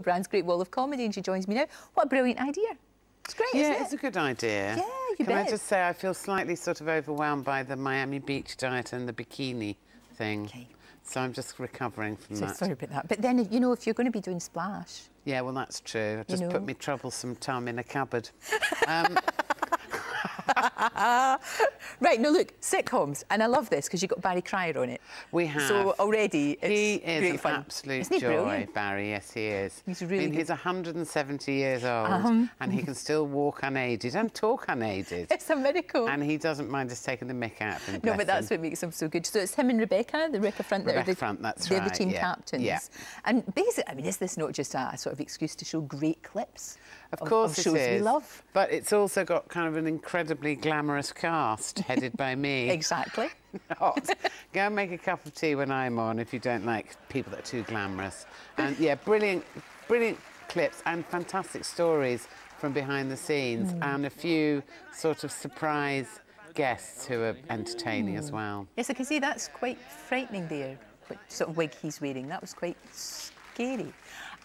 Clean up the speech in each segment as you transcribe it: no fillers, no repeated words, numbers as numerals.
Brand's Great Wall of Comedy, and she joins me now. What a brilliant idea. It's great, isn't it? Yeah, it's a good idea. Yeah, you bet. Can I just say I feel slightly sort of overwhelmed by the Miami Beach diet and the bikini thing. Okay. So I'm just recovering from So that. sorry about that. But then, you know, if you're going to be doing Splash... Yeah, well, that's true. I just put me troublesome tum in a cupboard. Right, no, look, sitcoms, and I love this because you've got Barry Cryer on it. We have. So already it's He is great an fun. absolute Isn't he joy, brilliant? Barry. Yes, he is. He's really good. He's 170 years old, and he can still walk unaided and talk unaided. It's a miracle. And he doesn't mind us taking the mick out of him. No, but that's what makes him so good. So it's him and Rebecca, the Rebecca Front, that are they're the team captains. Yeah. And basically, I mean, is this not just a sort of excuse to show great clips? Of course of shows it is. we love. But it's also got kind of an incredibly glamorous cast headed by me. Exactly. Not. Go and make a cup of tea when I'm on if you don't like people that are too glamorous. And yeah, brilliant clips and fantastic stories from behind the scenes and a few sort of surprise guests who are entertaining as well. Yes, I can see that's quite frightening there, what sort of wig he's wearing. That was quite scary.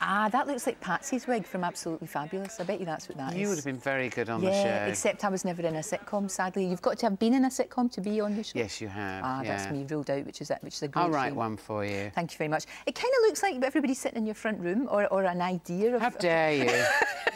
Ah, that looks like Patsy's wig from Absolutely Fabulous. I bet you that's what that is. You would have been very good on the show. Yeah, except I was never in a sitcom, sadly. You've got to have been in a sitcom to be on the show. Yes, you have. Ah, yeah. that's me ruled out, which is a great I'll write shame. one for you. Thank you very much. It kind of looks like everybody's sitting in your front room, or an idea of... How dare you?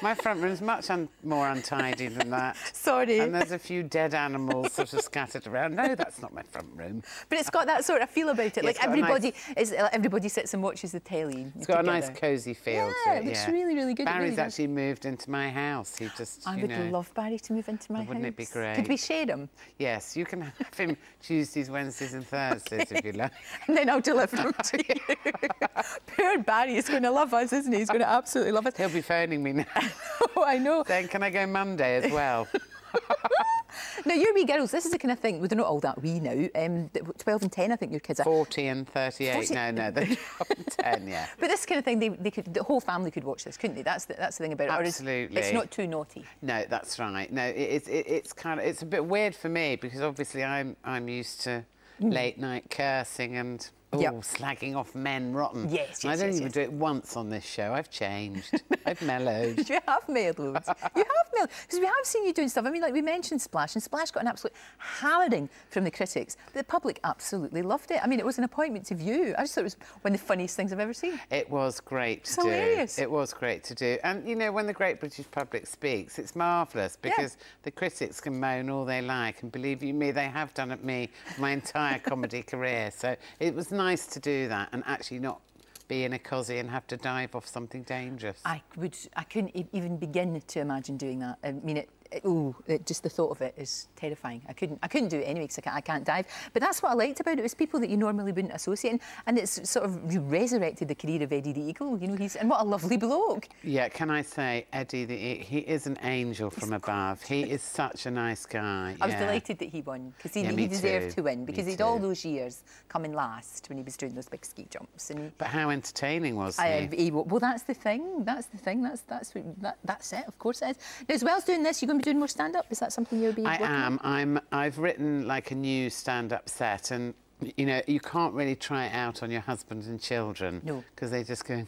My front room's much more untidy than that. Sorry. And there's a few dead animals sort of scattered around. No, that's not my front room. But it's got that sort of feel about it. Yeah, like everybody sits and watches the telly. It's got a nice cosy feel to it. Yeah, it's really, really good. Barry's really actually moved into my house. He just, I would love Barry to move into my house. Wouldn't it be great? Could we share him? Yes, you can have him Tuesdays, Wednesdays and Thursdays if you like. And then I'll deliver him to you. Poor Barry is going to love us, isn't he? He's going to absolutely love us. He'll be phoning me now. Oh, I know. Then can I go Monday as well? Now, your wee girls, this is the kind of thing, well, they're not all that wee now. 12 and 10, I think your kids are. 40 and 38. 40. No, they're 12 and 10, yeah. But this kind of thing, the whole family could watch this, couldn't they? That's the thing about it. Absolutely. It's not too naughty. No, that's right. No, it's kind of, it's a bit weird for me because obviously I'm used to late night cursing and slagging off men rotten. Yes, I don't even do it once on this show. I've changed. I've mellowed. You have mellowed. You have mellowed. Because we have seen you doing stuff. I mean, like we mentioned Splash, and Splash got an absolute hammering from the critics. But the public absolutely loved it. I mean, it was an appointment to view. I just thought it was one of the funniest things I've ever seen. It was great to do. Hilarious. It was great to do. And, you know, when the great British public speaks, it's marvellous because the critics can moan all they like. And believe you me, they have done at me my entire comedy career. So it was nice to do that and actually not be in a cosy and have to dive off something dangerous. I couldn't even begin to imagine doing that. I mean, just the thought of it is terrifying. I couldn't do it anyway because I can't dive. But that's what I liked about it. It was people that you normally wouldn't associate, and it's sort of resurrected the career of Eddie the Eagle. You know, and what a lovely bloke. Yeah, can I say, Eddie the Eagle, he is an angel from above. He is such a nice guy. I was delighted that he won because he deserved to win because he'd all those years coming last when he was doing those big ski jumps. But how entertaining was he? Well, that's the thing. That's it. Of course it is. Now, as well as doing this, you're going to be doing more stand-up? Is that something you'll be working on? I've written like a new stand-up set and, you know, you can't really try it out on your husband and children. No. Because they just go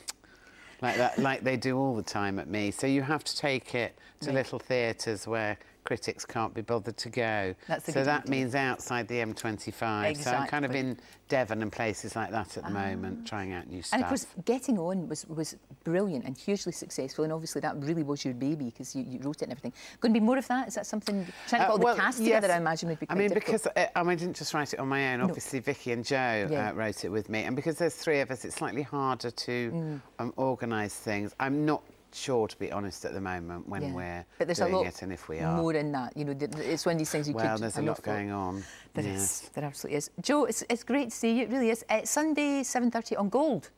like that, like they do all the time at me. So you have to take it to little theatres where critics can't be bothered to go. So that means outside the M25. Exactly. So I'm kind of in Devon and places like that at the moment, trying out new stuff. And of course, Getting On was brilliant and hugely successful, and obviously that really was your baby because you wrote it and everything. Going to be more of that? Is that something, trying to put all the cast together, I imagine, would be quite difficult? Because I didn't just write it on my own. Obviously, Vicky and Joe wrote it with me, and because there's three of us, it's slightly harder to organise things. I'm not sure, to be honest, at the moment when we're doing it, and if we are. More in that, you know, it's one of these things you could... Well, there's a lot going on. There is, there absolutely is. Joe, it's great to see you, it really is. Sunday, 7:30 on Gold.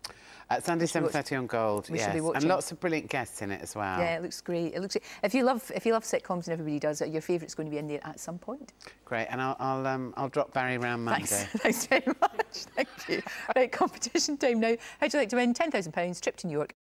Sunday, 7:30 on Gold, we should be watching. And lots of brilliant guests in it as well. Yeah, it looks great. It looks great. If you love sitcoms, and everybody does, your favourite's going to be in there at some point. Great, and I'll drop Barry round Monday. Thanks very much. Thank you. Right, competition time now. How'd you like to win £10,000 trip to New York?